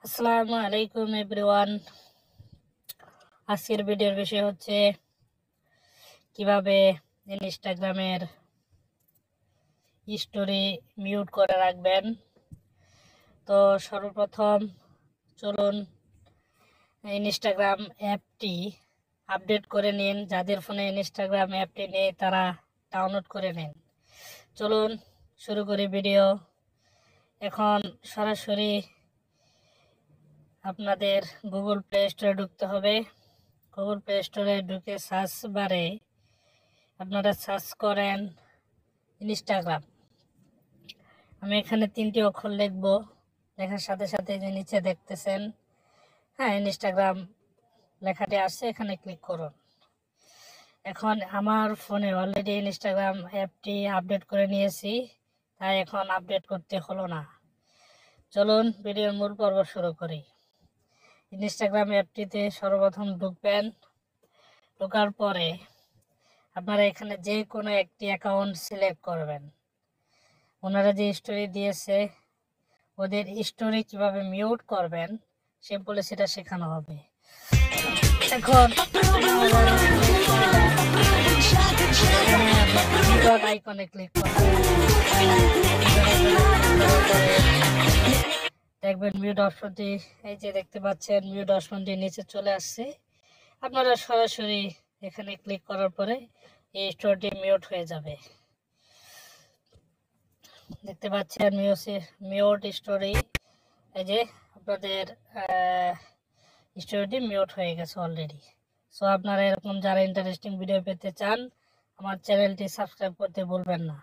আসসালামু আলাইকুম এভরিওয়ান। আজকের ভিডিওর বিষয় হচ্ছে কিভাবে ইনস্টাগ্রামের স্টোরি মিউট করে রাখবেন। তো সর্বপ্রথম চলুন ইনস্টাগ্রাম অ্যাপটি আপডেট করে নিন। যাদের ফোনে ইনস্টাগ্রাম অ্যাপটি নেই তারা ডাউনলোড করে নিন। চলুন শুরু করি ভিডিও। এখন সরাসরি আপনাদের গুগল প্লে স্টোরে ঢুকতে হবে। গুগল প্লে স্টোরে ঢুকে সার্চ বারে আপনারা সার্চ করেন ইনস্টাগ্রাম। আমি এখানে 3টি অক্ষর লিখব, লেখার সাথে সাথে যে নিচে দেখতেছেন ইনস্টাগ্রাম লেখাটি আসছে, এখানে ক্লিক করুন। এখন আমার ফোনে অলরেডি ইনস্টাগ্রাম অ্যাপটি আপডেট করে নিয়েছি, তাই এখন আপডেট করতে হলো না। চলুন ভিডিওর মূল পর্ব শুরু করি। ইনস্টাগ্রাম অ্যাপটিতে সর্বপ্রথম ঢুকবেন। ঢোকার পরে আপনারা এখানে যে কোনো একটি অ্যাকাউন্ট সিলেক্ট করবেন। ওনারা যে স্টোরি দিয়েছে ওদের স্টোরি কিভাবে মিউট করবেন সিম্পলি সেটা শেখানো হবে। এখন আইকনে ক্লিক করবেন, দেখবেন মিউট অপশনটি, এই যে দেখতে পাচ্ছেন মিউট অপশনটি নিচে চলে আসছে। আপনারা সরাসরি এখানে ক্লিক করার পরে এই স্টোরিটি মিউট হয়ে যাবে। দেখতে পাচ্ছেন মিউট স্টোরি, এই যে আপনাদের স্টোরিটি মিউট হয়ে গেছে অলরেডি। সো আপনারা এরকম যারা ইন্টারেস্টিং ভিডিও পেতে চান আমার চ্যানেলটি সাবস্ক্রাইব করতে ভুলবেন না।